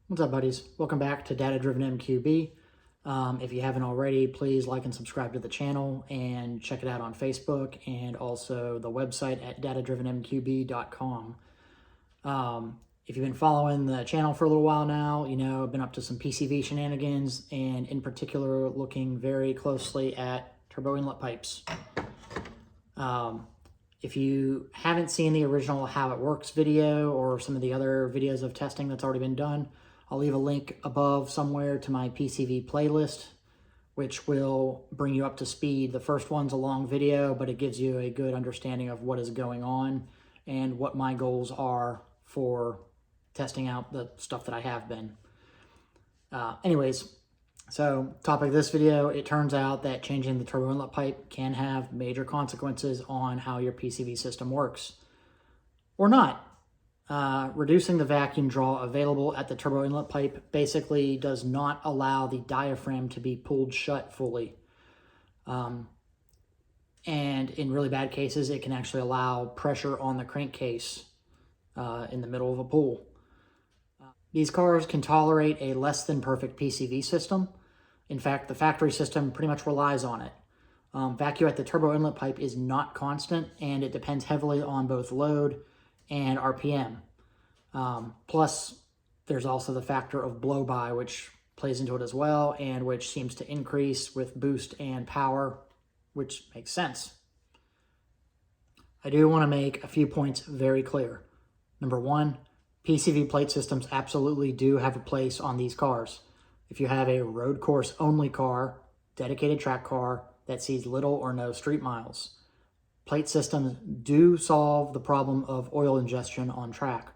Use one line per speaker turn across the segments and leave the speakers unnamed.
What's up, buddies? Welcome back to Data Driven MQB. If you haven't already, please like and subscribe to the channel and check it out on Facebook and also the website at datadrivenmqb.com. If you've been following the channel for a little while now, you know I've been up to some PCV shenanigans and in particular looking very closely at turbo inlet pipes. If you haven't seen the original How It Works video or some of the other videos of testing that's already been done, I'll leave a link above somewhere to my PCV playlist, which will bring you up to speed. The first one's a long video, but it gives you a good understanding of what is going on and what my goals are for testing out the stuff that I have been. So topic of this video, it turns out that changing the turbo inlet pipe can have major consequences on how your PCV system works, or not. Reducing the vacuum draw available at the turbo inlet pipe basically does not allow the diaphragm to be pulled shut fully. And in really bad cases, it can actually allow pressure on the crankcase in the middle of a pool. These cars can tolerate a less than perfect PCV system. In fact, the factory system pretty much relies on it. Vacuum at the turbo inlet pipe is not constant, and it depends heavily on both load and RPM. Plus, there's also the factor of blow-by, which plays into it as well, and which seems to increase with boost and power, which makes sense. I do want to make a few points very clear. Number one, PCV plate systems absolutely do have a place on these cars. If you have a road course only car, dedicated track car that sees little or no street miles, plate systems do solve the problem of oil ingestion on track.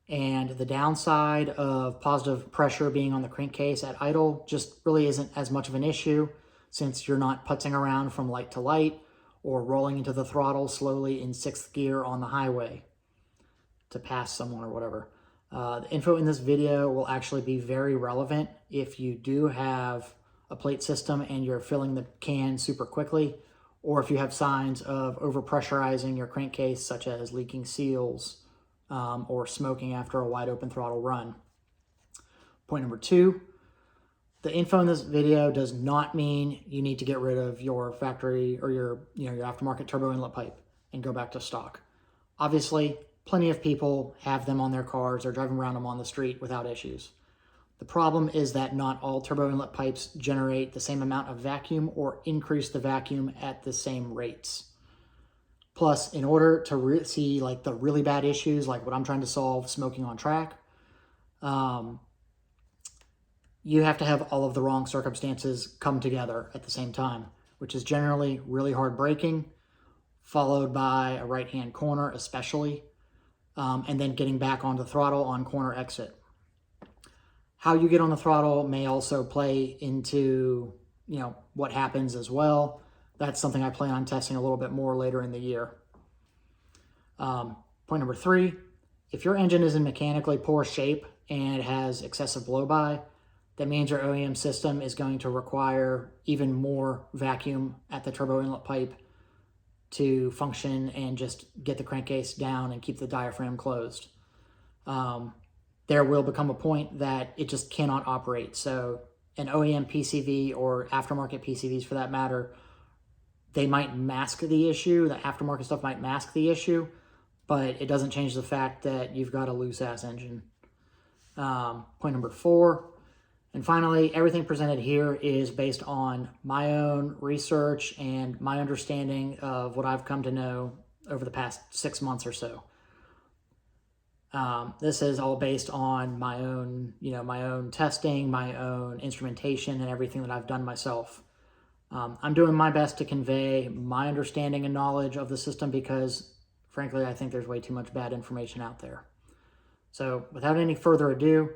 And the downside of positive pressure being on the crankcase at idle just really isn't as much of an issue, since you're not putzing around from light to light or rolling into the throttle slowly in 6th gear on the highway to pass someone or whatever. The info in this video will actually be very relevant if you do have a plate system and you're filling the can super quickly, or if you have signs of overpressurizing your crankcase, such as leaking seals or smoking after a wide open throttle run. Point number two, the info in this video does not mean you need to get rid of your factory or your aftermarket turbo inlet pipe and go back to stock. Obviously, plenty of people have them on their cars or driving around them on the street without issues. The problem is that not all turbo inlet pipes generate the same amount of vacuum or increase the vacuum at the same rates. Plus, in order to see like the really bad issues, like what I'm trying to solve, smoking on track, you have to have all of the wrong circumstances come together at the same time, which is generally really hard braking, followed by a right-hand corner especially, and then getting back on the throttle on corner exit. How you get on the throttle may also play into, what happens as well. That's something I plan on testing a little bit more later in the year. Point number three, if your engine is in mechanically poor shape and it has excessive blow-by, that means your OEM system is going to require even more vacuum at the turbo inlet pipe to function and just get the crankcase down and keep the diaphragm closed. There will become a point that it just cannot operate. So an OEM PCV or aftermarket PCVs for that matter, they might mask the issue. The aftermarket stuff might mask the issue, but it doesn't change the fact that you've got a loose-ass engine. Point number four, and finally, everything presented here is based on my own research and my understanding of what I've come to know over the past 6 months or so. This is all based on my own, my own testing, my own instrumentation, and everything that I've done myself. I'm doing my best to convey my understanding and knowledge of the system because, frankly, I think there's way too much bad information out there. So without any further ado,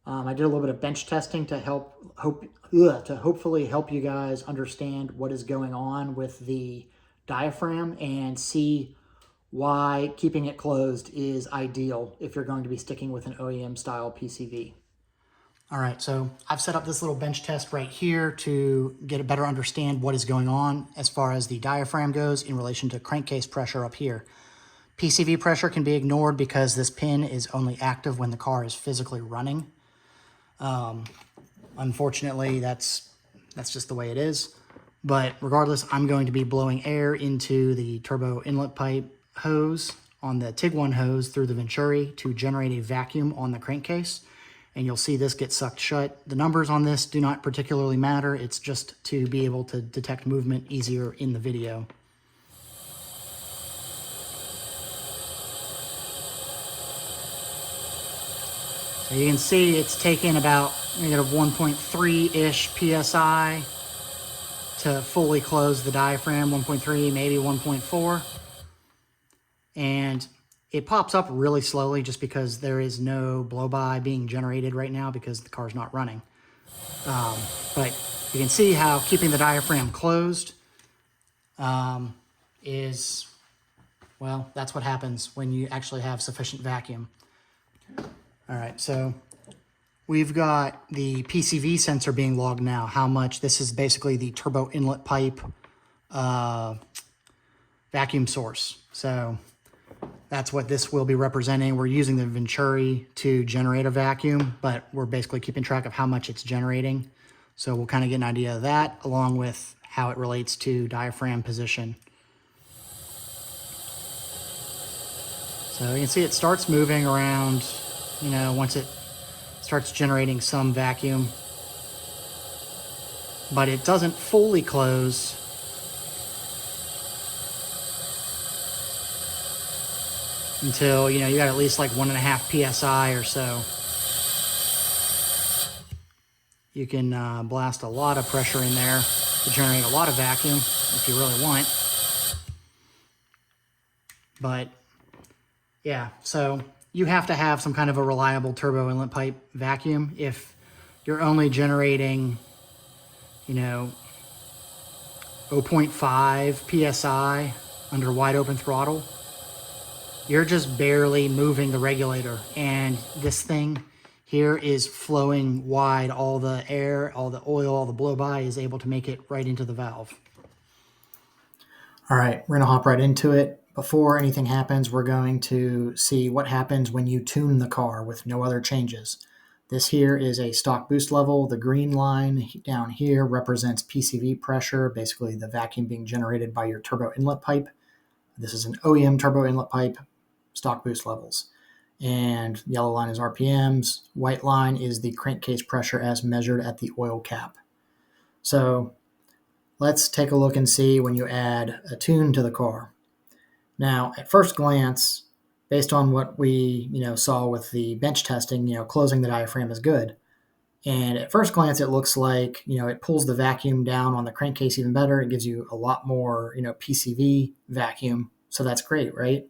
I did a little bit of bench testing to hopefully help you guys understand what is going on with the diaphragm and see why keeping it closed is ideal if you're going to be sticking with an OEM style PCV. All right, so I've set up this little bench test right here to get a better understand what is going on as far as the diaphragm goes in relation to crankcase pressure up here. PCV pressure can be ignored because this pin is only active when the car is physically running. Unfortunately, that's just the way it is. But regardless, I'm going to be blowing air into the turbo inlet pipe hose on the TIG1 hose through the Venturi to generate a vacuum on the crankcase. And you'll see this get sucked shut. The numbers on this do not particularly matter. It's just to be able to detect movement easier in the video. So you can see it's taken about -1.3-ish PSI to fully close the diaphragm, 1.3, maybe 1.4. And it pops up really slowly just because there is no blow-by being generated right now because the car's not running. But you can see how keeping the diaphragm closed is, well, that's what happens when you actually have sufficient vacuum. All right, so we've got the PCV sensor being logged now. How much? This is basically the turbo inlet pipe vacuum source. So that's what this will be representing. We're using the Venturi to generate a vacuum, but we're basically keeping track of how much it's generating. So we'll kind of get an idea of that, along with how it relates to diaphragm position. So you can see it starts moving around, once it starts generating some vacuum, but it doesn't fully close until, you got at least like 1.5 PSI or so. You can blast a lot of pressure in there to generate a lot of vacuum if you really want. But yeah, so you have to have some kind of a reliable turbo inlet pipe vacuum. If you're only generating, 0.5 PSI under wide open throttle, you're just barely moving the regulator. And this thing here is flowing wide. All the air, all the oil, all the blow-by is able to make it right into the valve. All right, we're gonna hop right into it. Before anything happens, we're going to see what happens when you tune the car with no other changes. This here is a stock boost level. The green line down here represents PCV pressure, basically the vacuum being generated by your turbo inlet pipe. This is an OEM turbo inlet pipe, stock boost levels. And yellow line is RPMs. White line is the crankcase pressure as measured at the oil cap. So let's take a look and see when you add a tune to the car. Now, at first glance, based on what we saw with the bench testing, closing the diaphragm is good. And at first glance, it looks like it pulls the vacuum down on the crankcase even better. It gives you a lot more PCV vacuum, so that's great, right?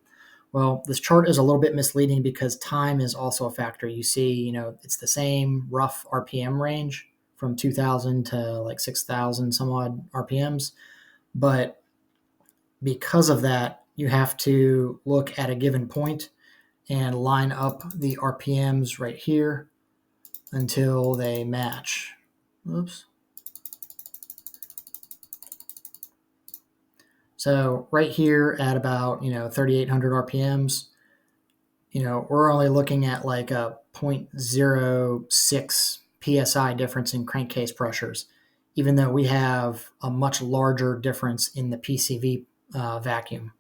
Well, this chart is a little bit misleading because time is also a factor. You see, it's the same rough RPM range from 2,000 to like 6,000 some odd RPMs, but because of that, you have to look at a given point and line up the RPMs right here until they match. Oops. So right here at about 3,800 RPMs, we're only looking at like a 0.06 PSI difference in crankcase pressures, even though we have a much larger difference in the PCV vacuum.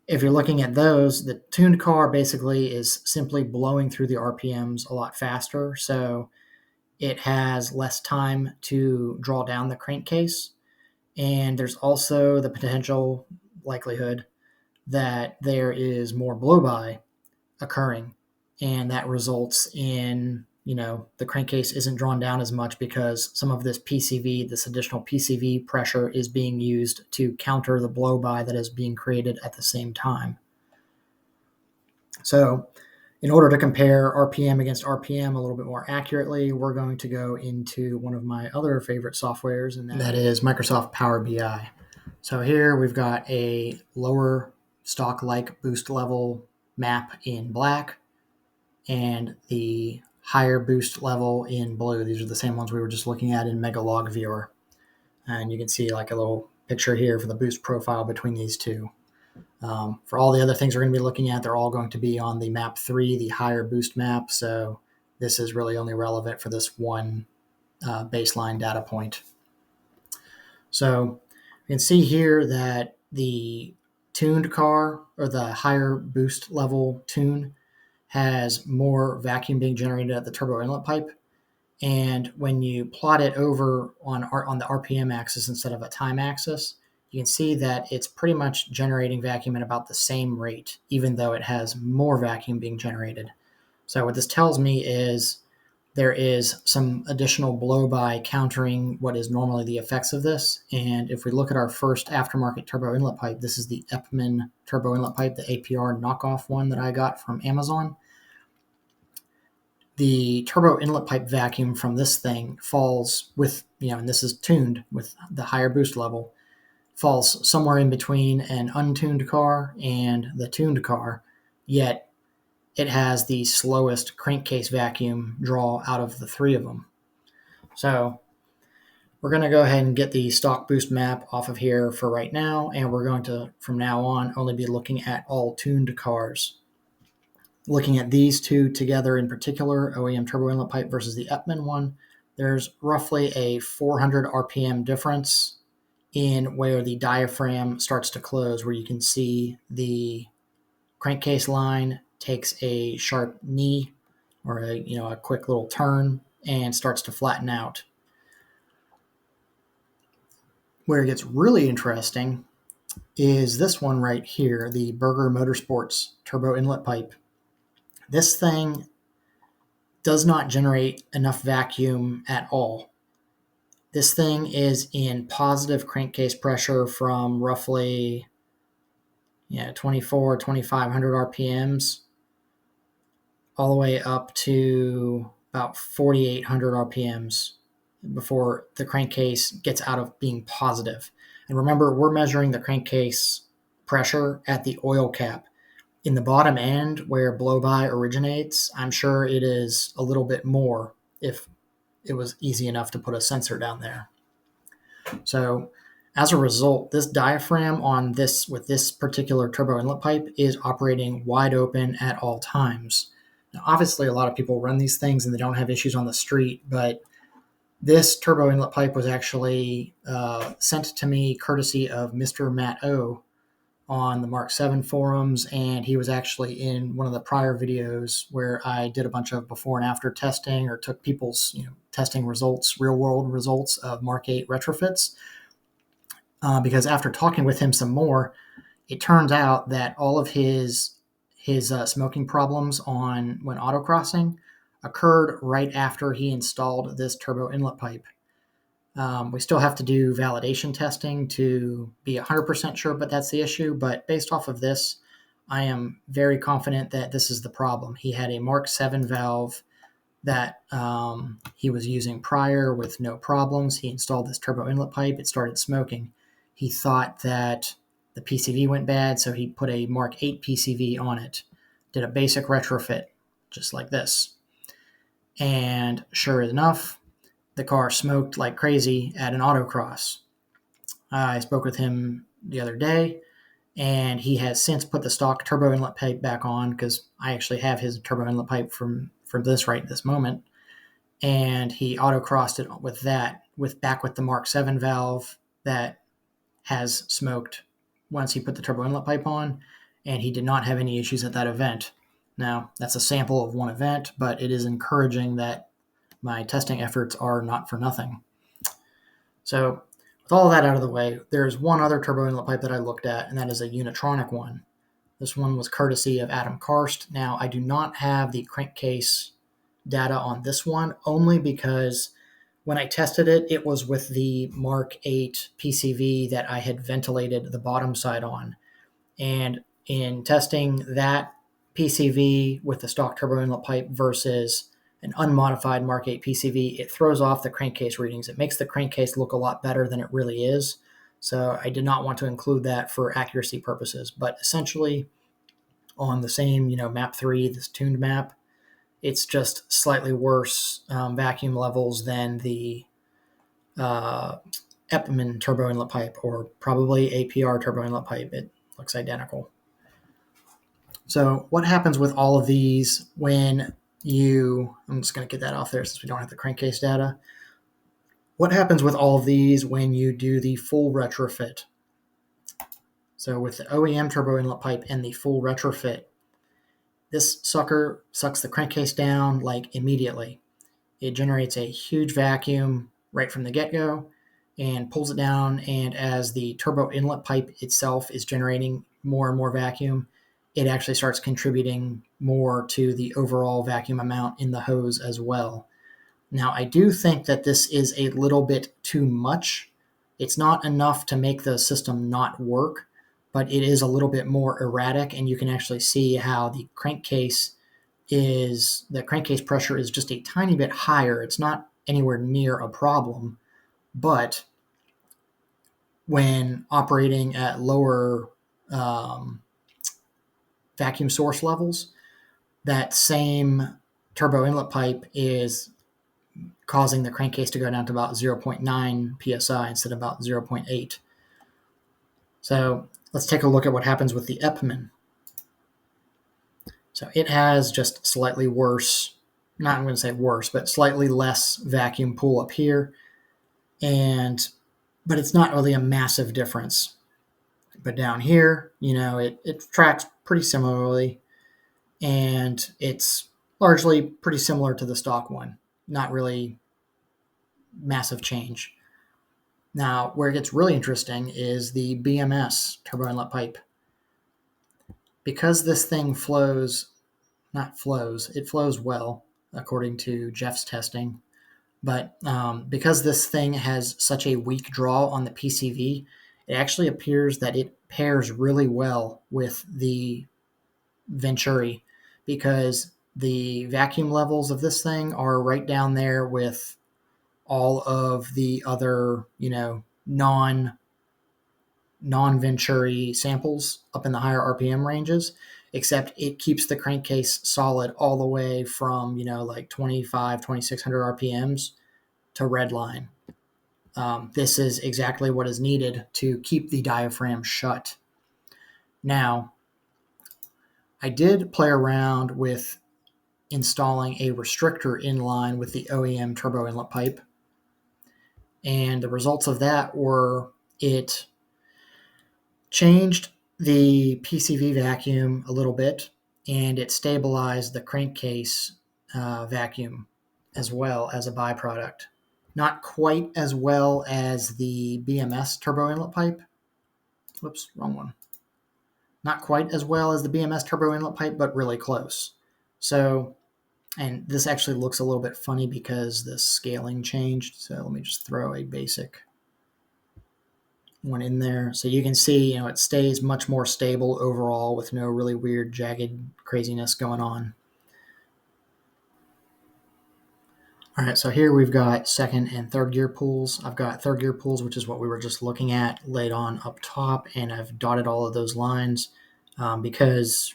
If you're looking at those, the tuned car basically is simply blowing through the RPMs a lot faster, so it has less time to draw down the crankcase. And there's also the potential likelihood that there is more blow-by occurring, and that results in the crankcase isn't drawn down as much because some of this PCV, this additional PCV pressure, is being used to counter the blow-by that is being created at the same time. So in order to compare RPM against RPM a little bit more accurately, we're going to go into one of my other favorite softwares, and that is Microsoft Power BI. So here we've got a lower stock-like boost level map in black and the higher boost level in blue. These are the same ones we were just looking at in Megalog Viewer. And you can see like a little picture here for the boost profile between these two. For all the other things we're going to be looking at, they're all going to be on the map 3, the higher boost map. So this is really only relevant for this one baseline data point. So you can see here that the tuned car, or the higher boost level tune, has more vacuum being generated at the turbo inlet pipe. And when you plot it over on the RPM axis instead of a time axis, you can see that it's pretty much generating vacuum at about the same rate, even though it has more vacuum being generated. So what this tells me is there is some additional blow-by countering what is normally the effects of this. And if we look at our first aftermarket turbo inlet pipe, this is the Epman turbo inlet pipe, the APR knockoff one that I got from Amazon. The turbo inlet pipe vacuum from this thing falls with, and this is tuned with the higher boost level, falls somewhere in between an untuned car and the tuned car, yet it has the slowest crankcase vacuum draw out of the three of them. So we're going to go ahead and get the stock boost map off of here for right now, and we're going to, from now on, only be looking at all tuned cars. Looking at these two together in particular, OEM turbo inlet pipe versus the Epman one, there's roughly a 400 RPM difference in where the diaphragm starts to close, where you can see the crankcase line takes a sharp knee, or a quick little turn, and starts to flatten out. Where it gets really interesting is this one right here, the Berger Motorsports turbo inlet pipe. This thing does not generate enough vacuum at all. This thing is in positive crankcase pressure from roughly 2,500 RPMs all the way up to about 4,800 RPMs before the crankcase gets out of being positive. And remember, we're measuring the crankcase pressure at the oil cap. In the bottom end where blow-by originates, I'm sure it is a little bit more if it was easy enough to put a sensor down there. So as a result, this diaphragm with this particular turbo inlet pipe is operating wide open at all times. Now, obviously, a lot of people run these things and they don't have issues on the street, but this turbo inlet pipe was actually sent to me courtesy of Mr. Matt O on the Mark 7 forums, and he was actually in one of the prior videos where I did a bunch of before and after testing, or took people's testing results, real world results of Mark 8 retrofits. Because after talking with him some more, it turns out that all of his smoking problems when autocrossing occurred right after he installed this turbo inlet pipe. We still have to do validation testing to be 100% sure, but that's the issue. But based off of this, I am very confident that this is the problem. He had a Mark 7 valve that he was using prior with no problems. He installed this turbo inlet pipe. It started smoking. He thought that the PCV went bad, so he put a Mark 8 PCV on it, did a basic retrofit, just like this. And sure enough, the car smoked like crazy at an autocross. I spoke with him the other day, and he has since put the stock turbo inlet pipe back on, because I actually have his turbo inlet pipe from this right this moment. And he autocrossed it with that, with the Mark 7 valve that has smoked once he put the turbo inlet pipe on, and he did not have any issues at that event. Now, that's a sample of one event, but it is encouraging that my testing efforts are not for nothing. So with all that out of the way, there's one other turbo inlet pipe that I looked at, and that is a Unitronic one. This one was courtesy of Adam Karst. Now, I do not have the crankcase data on this one, only because when I tested it, it was with the Mark 8 PCV that I had ventilated the bottom side on. And in testing that PCV with the stock turbo inlet pipe versus an unmodified Mark 8 PCV, it throws off the crankcase readings. It makes the crankcase look a lot better than it really is. So I did not want to include that for accuracy purposes. But essentially, on the same, map 3, this tuned map, it's just slightly worse vacuum levels than the Epman turbo inlet pipe, or probably APR turbo inlet pipe. It looks identical. So what happens with all of these when I'm just going to get that off there since we don't have the crankcase data. What happens with all of these when you do the full retrofit? So with the OEM turbo inlet pipe and the full retrofit, this sucker sucks the crankcase down like immediately. It generates a huge vacuum right from the get-go and pulls it down, and as the turbo inlet pipe itself is generating more and more vacuum, it actually starts contributing more to the overall vacuum amount in the hose as well. Now, I do think that this is a little bit too much. It's not enough to make the system not work, but it is a little bit more erratic, and you can actually see how the crankcase pressure is just a tiny bit higher. It's not anywhere near a problem, but when operating at lower vacuum source levels, that same turbo inlet pipe is causing the crankcase to go down to about 0.9 psi instead of about 0.8. So let's take a look at what happens with the Epman. So it has just slightly worse, not I'm going to say worse, but slightly less vacuum pool up here, but it's not really a massive difference. But down here, it tracks pretty similarly, and it's largely pretty similar to the stock one. Not really massive change. Now, where it gets really interesting is the BMS turbo inlet pipe. Because this thing it flows well, according to Jeff's testing. But because this thing has such a weak draw on the PCV, it actually appears that it pairs really well with the Venturi, because the vacuum levels of this thing are right down there with all of the other, non-Venturi samples up in the higher RPM ranges, except it keeps the crankcase solid all the way from, like 2600 RPMs to redline. This is exactly what is needed to keep the diaphragm shut. Now, I did play around with installing a restrictor in line with the OEM turbo inlet pipe, and the results of that were it changed the PCV vacuum a little bit, and it stabilized the crankcase vacuum as well as a byproduct. Not quite as well as the BMS turbo inlet pipe. Whoops, wrong one. Not quite as well as the BMS turbo inlet pipe, but really close. So, and this actually looks a little bit funny because the scaling changed. So let me just throw a basic one in there. So you can see, it stays much more stable overall with no really weird jagged craziness going on. All right, so here we've got second and third gear pulls. I've got third gear pulls, which is what we were just looking at, laid on up top, and I've dotted all of those lines because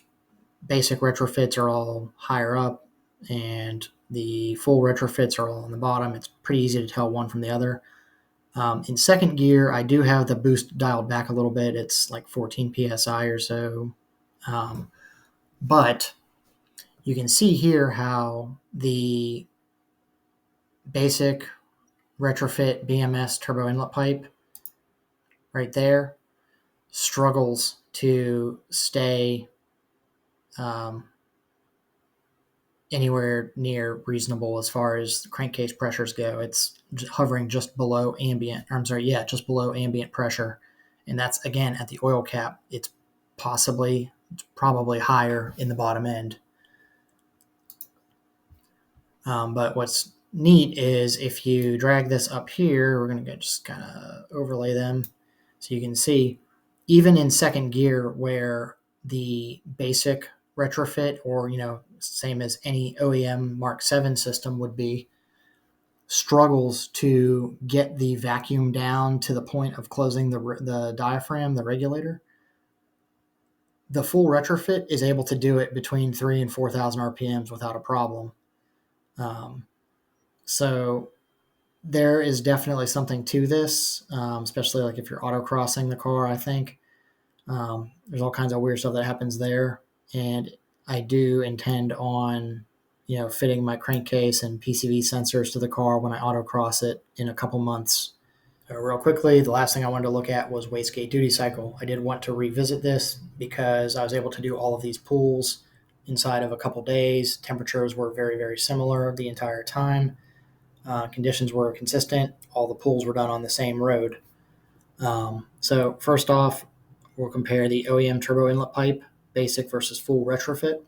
basic retrofits are all higher up and the full retrofits are all on the bottom. It's pretty easy to tell one from the other. In second gear, I do have the boost dialed back a little bit. It's like 14 psi or so. But you can see here how the basic retrofit BMS turbo inlet pipe right there struggles to stay anywhere near reasonable as far as crankcase pressures go. It's hovering just below just below ambient pressure. And that's, again, at the oil cap. It's probably higher in the bottom end. But what's neat is if you drag this up here, we're going to just kind of overlay them so you can see, even in second gear where the basic retrofit, or same as any OEM Mark 7 system would be, struggles to get the vacuum down to the point of closing the diaphragm, the regulator, the full retrofit is able to do it between 3,000 and 4,000 RPMs without a problem. So there is definitely something to this, especially like if you're autocrossing the car. I think there's all kinds of weird stuff that happens there, and I do intend on fitting my crankcase and PCV sensors to the car when I autocross it in a couple months. Real quickly, the last thing I wanted to look at was wastegate duty cycle. I did want to revisit this because I was able to do all of these pulls inside of a couple days. Temperatures were very, very similar the entire time. Conditions were consistent. All the pulls were done on the same road. So first off, we'll compare the OEM turbo inlet pipe, basic versus full retrofit.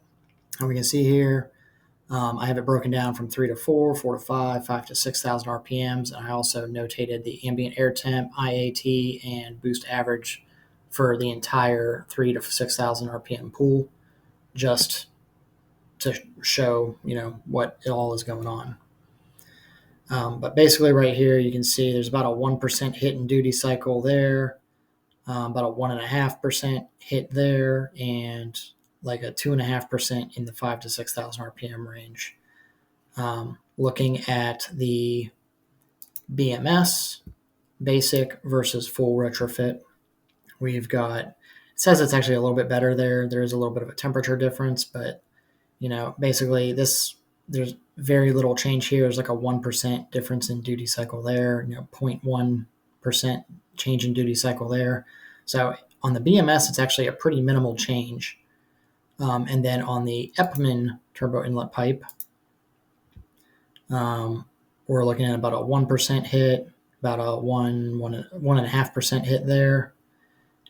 And we can see here, I have it broken down from 3 to 4, 4 to 5, 5 to 6,000 RPMs. And I also notated the ambient air temp, IAT, and boost average for the entire 3 to 6,000 RPM pool, just to show, what all is going on. But basically right here, you can see there's about a 1% hit in duty cycle there, about a 1.5% hit there, and like a 2.5% in the 5 to 6,000 RPM range. Looking at the BMS basic versus full retrofit, we've got, it says it's actually a little bit better there. There is a little bit of a temperature difference, but basically there's very little change here. There's like a 1% difference in duty cycle there, 0.1% change in duty cycle there. So on the BMS, it's actually a pretty minimal change. And then on the Epman turbo inlet pipe, we're looking at about a 1% hit, about a 1.5% hit there,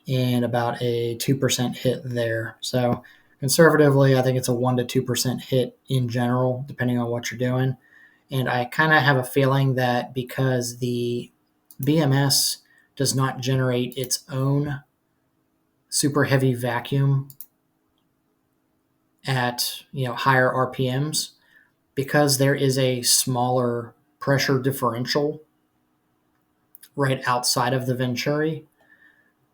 and about a 2% hit there. So conservatively, I think it's a 1 to 2% hit in general, depending on what you're doing. And I kind of have a feeling that because the BMS does not generate its own super heavy vacuum at higher RPMs, because there is a smaller pressure differential right outside of the Venturi,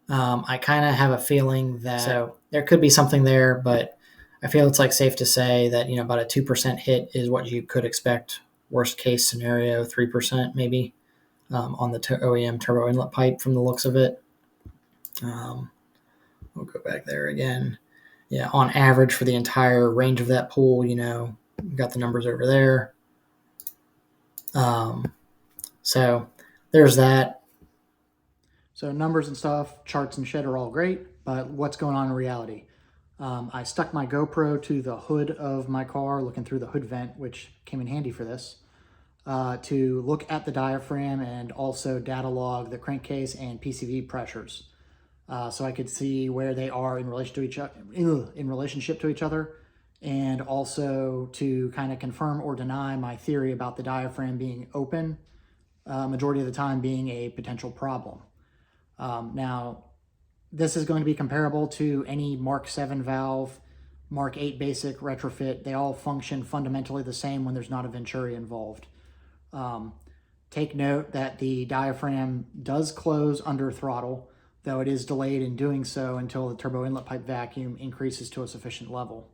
I kind of have a feeling that, so there could be something there, but I feel it's like safe to say that about a 2% hit is what you could expect. Worst case scenario, 3% maybe on the OEM turbo inlet pipe from the looks of it. We'll go back there again. Yeah, on average for the entire range of that pool, got the numbers over there. So there's that. So numbers and stuff, charts and shit are all great, but what's going on in reality? I stuck my GoPro to the hood of my car, looking through the hood vent, which came in handy for this, to look at the diaphragm and also data log the crankcase and PCV pressures. So I could see where they are in relation to relationship to each other, and also to kind of confirm or deny my theory about the diaphragm being open, majority of the time being a potential problem. Now, this is going to be comparable to any Mark 7 valve, Mark 8 basic retrofit. They all function fundamentally the same when there's not a Venturi involved. Take note that the diaphragm does close under throttle, though it is delayed in doing so until the turbo inlet pipe vacuum increases to a sufficient level.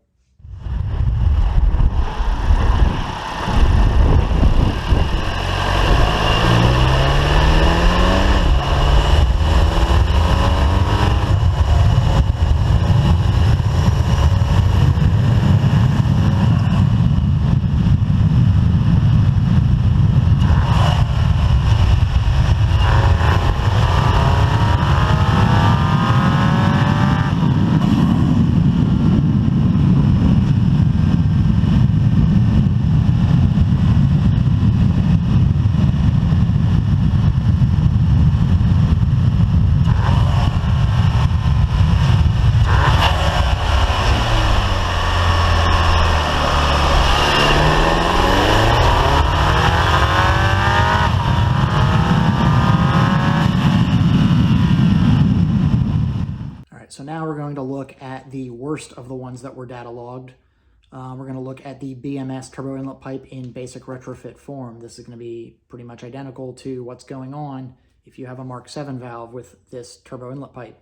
So now we're going to look at the worst of the ones that were data logged. We're going to look at the BMS turbo inlet pipe in basic retrofit form. This is going to be pretty much identical to what's going on if you have a Mark 7 valve with this turbo inlet pipe.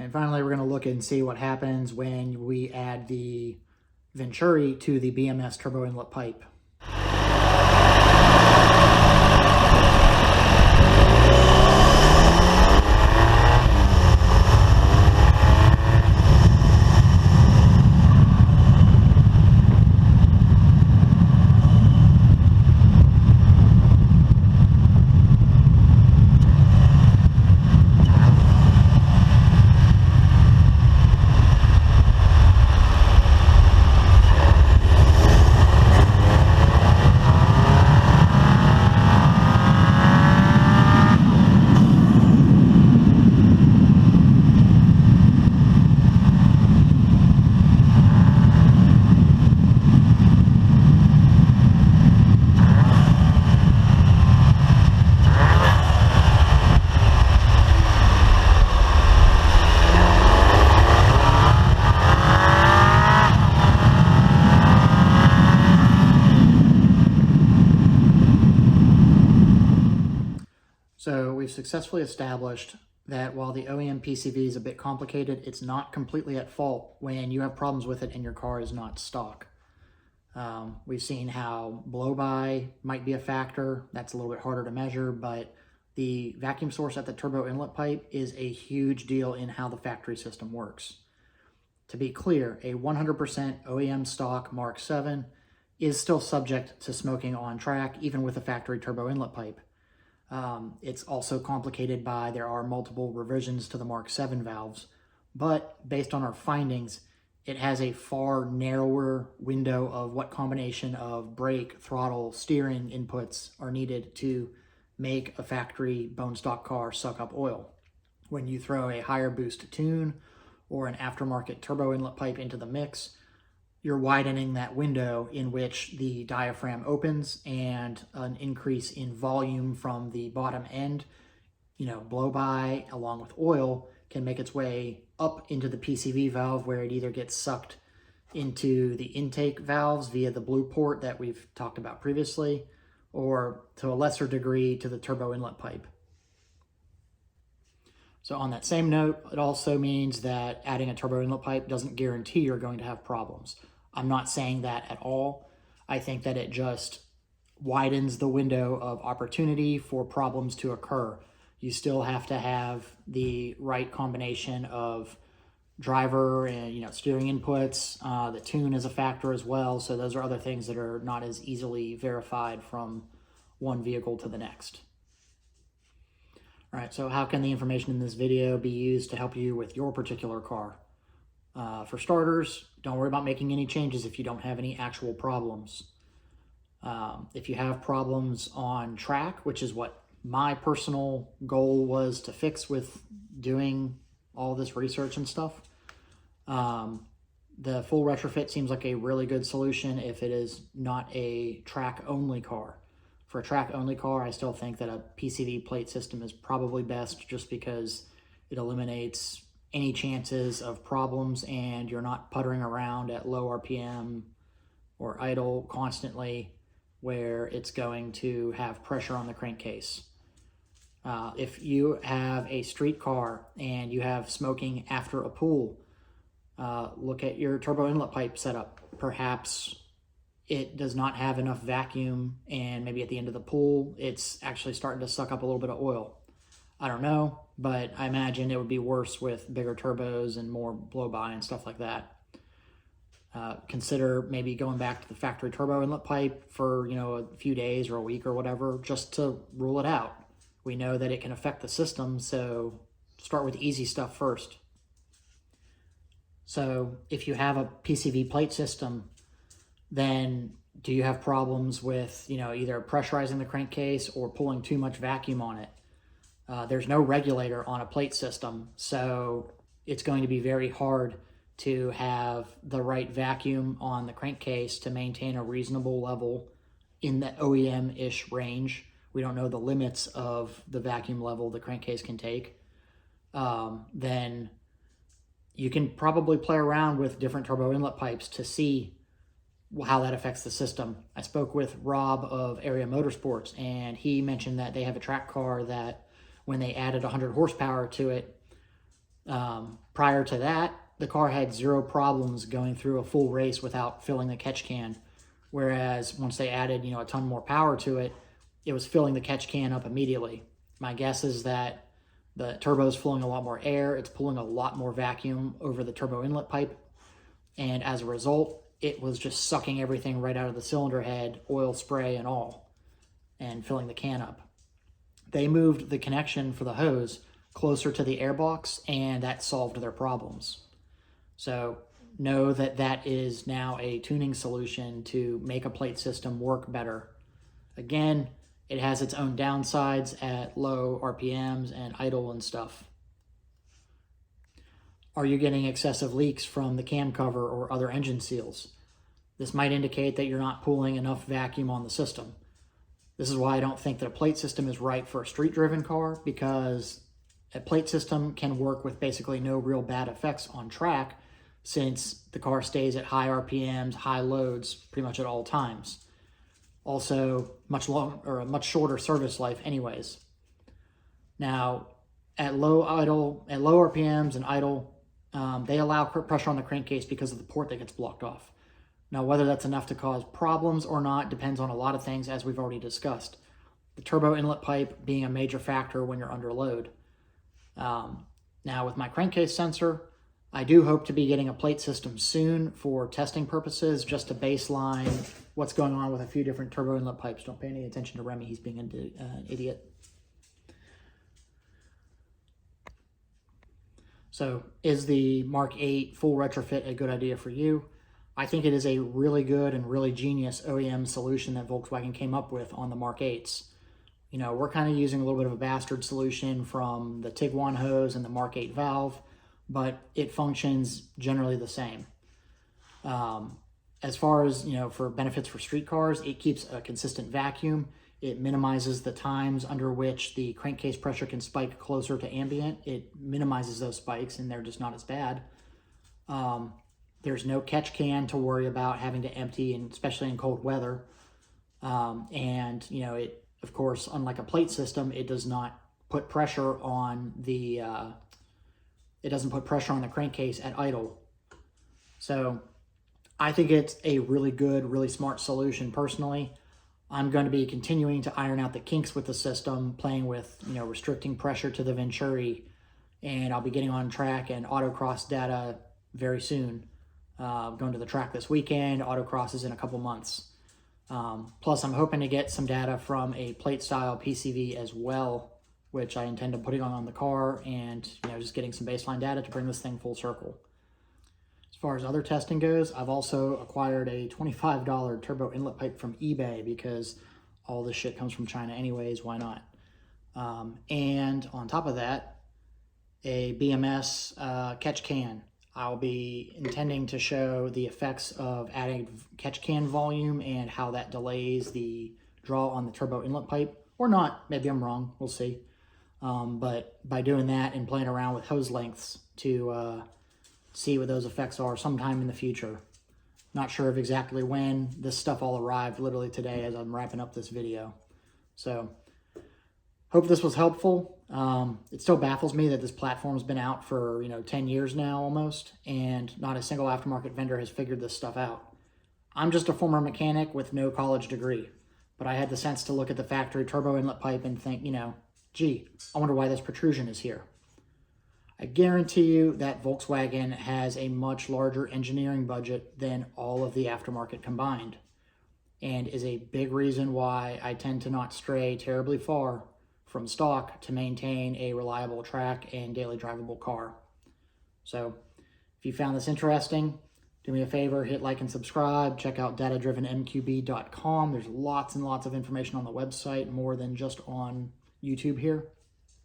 And finally, we're going to look and see what happens when we add the Venturi to the BMS turbo inlet pipe. So we've successfully established that while the OEM PCV is a bit complicated, it's not completely at fault when you have problems with it and your car is not stock. We've seen how blow-by might be a factor. That's a little bit harder to measure, but the vacuum source at the turbo inlet pipe is a huge deal in how the factory system works. To be clear, a 100% OEM stock Mark 7 is still subject to smoking on track, even with a factory turbo inlet pipe. It's also complicated by there are multiple revisions to the Mark 7 valves, but based on our findings, it has a far narrower window of what combination of brake, throttle, steering inputs are needed to make a factory bone stock car suck up oil. When you throw a higher boost tune or an aftermarket turbo inlet pipe into the mix, you're widening that window in which the diaphragm opens, and an increase in volume from the bottom end, blow-by along with oil, can make its way up into the PCV valve, where it either gets sucked into the intake valves via the blue port that we've talked about previously, or to a lesser degree to the turbo inlet pipe. So on that same note, it also means that adding a turbo inlet pipe doesn't guarantee you're going to have problems. I'm not saying that at all. I think that it just widens the window of opportunity for problems to occur. You still have to have the right combination of driver and steering inputs. The tune is a factor as well, so those are other things that are not as easily verified from one vehicle to the next. All right, so how can the information in this video be used to help you with your particular car? For starters, don't worry about making any changes if you don't have any actual problems. If you have problems on track, which is what my personal goal was to fix with doing all this research and stuff, the full retrofit seems like a really good solution if it is not a track-only car. For a track-only car, I still think that a PCV plate system is probably best, just because it eliminates any chances of problems and you're not puttering around at low RPM or idle constantly, where it's going to have pressure on the crankcase. If you have a street car and you have smoking after a pool, look at your turbo inlet pipe setup. Perhaps it does not have enough vacuum, and maybe at the end of the pool, it's actually starting to suck up a little bit of oil. I don't know, but I imagine it would be worse with bigger turbos and more blow-by and stuff like that. Consider maybe going back to the factory turbo inlet pipe for, a few days or a week or whatever, just to rule it out. We know that it can affect the system, so start with easy stuff first. So if you have a PCV plate system, then do you have problems with, either pressurizing the crankcase or pulling too much vacuum on it? There's no regulator on a plate system, so it's going to be very hard to have the right vacuum on the crankcase to maintain a reasonable level in the OEM-ish range. We don't know the limits of the vacuum level the crankcase can take. Then you can probably play around with different turbo inlet pipes to see how that affects the system. I spoke with Rob of Area Motorsports, and he mentioned that they have a track car that when they added 100 horsepower to it, Prior to that, the car had zero problems going through a full race without filling the catch can. Whereas once they added, a ton more power to it, it was filling the catch can up immediately. My guess is that the turbo is flowing a lot more air. It's pulling a lot more vacuum over the turbo inlet pipe. And as a result, it was just sucking everything right out of the cylinder head, oil spray and all, and filling the can up. They moved the connection for the hose closer to the airbox, and that solved their problems. So know that that is now a tuning solution to make a plate system work better. Again, it has its own downsides at low RPMs and idle and stuff. Are you getting excessive leaks from the cam cover or other engine seals? This might indicate that you're not pulling enough vacuum on the system. This is why I don't think that a plate system is right for a street-driven car, because a plate system can work with basically no real bad effects on track, since the car stays at high RPMs, high loads, pretty much at all times. Also, a much shorter service life anyways. Now, at low RPMs and idle, they allow pressure on the crankcase because of the port that gets blocked off. Now, whether that's enough to cause problems or not depends on a lot of things, as we've already discussed. The turbo inlet pipe being a major factor when you're under load. Now, with my crankcase sensor, I do hope to be getting a plate system soon for testing purposes, just to baseline what's going on with a few different turbo inlet pipes. Don't pay any attention to Remy, he's being an idiot. So is the Mark 8 Full Retrofit a good idea for you? I think it is a really good and really genius OEM solution that Volkswagen came up with on the Mark 8s. We're kind of using a little bit of a bastard solution from the Tiguan hose and the Mark 8 valve, but it functions generally the same. As far as, for benefits for street cars, it keeps a consistent vacuum. It minimizes the times under which the crankcase pressure can spike closer to ambient. It minimizes those spikes, and they're just not as bad. There's no catch can to worry about having to empty, and especially in cold weather. It, of course, unlike a plate system, it does not put pressure on the crankcase at idle. So I think it's a really good, really smart solution personally. I'm going to be continuing to iron out the kinks with the system, playing with, restricting pressure to the Venturi, and I'll be getting on track and autocross data very soon. Going to the track this weekend, autocross is in a couple months. Plus, I'm hoping to get some data from a plate style PCV as well, which I intend on putting on the car, and just getting some baseline data to bring this thing full circle. As far as other testing goes, I've also acquired a $25 turbo inlet pipe from eBay, because all this shit comes from China anyways, why not? And on top of that, a BMS catch can. I'll be intending to show the effects of adding catch can volume and how that delays the draw on the turbo inlet pipe, or not. Maybe I'm wrong, we'll see. But by doing that and playing around with hose lengths to see what those effects are sometime in the future. Not sure of exactly when. This stuff all arrived literally today as I'm wrapping up this video. So hope this was helpful. It still baffles me that this platform's been out for 10 years now almost, and not a single aftermarket vendor has figured this stuff out. I'm just a former mechanic with no college degree, but I had the sense to look at the factory turbo inlet pipe and think, gee, I wonder why this protrusion is here. I guarantee you that Volkswagen has a much larger engineering budget than all of the aftermarket combined, and is a big reason why I tend to not stray terribly far from stock to maintain a reliable track and daily drivable car. So if you found this interesting, do me a favor, hit like and subscribe. Check out datadrivenmqb.com. There's lots and lots of information on the website, more than just on YouTube here.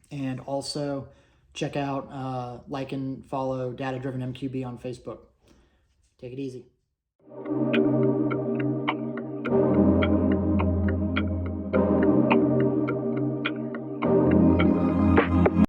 And also check out, like and follow Data Driven MQB on Facebook. Take it easy.